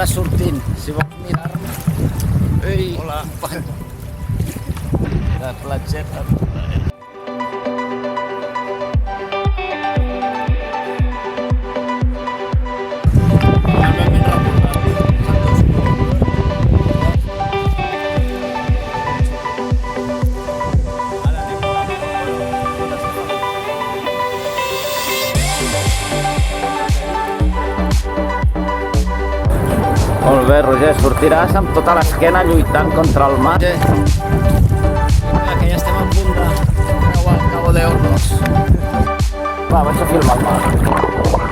va sortint, si vols mirar-me. Ei, Hola. de platgeta. Molt bé, Roger, sortiràs amb tota l'esquena lluitant contra el mar. Que ja estem a punt de creuar el Cabo de Hornos. Va, vaig a filmar el mar.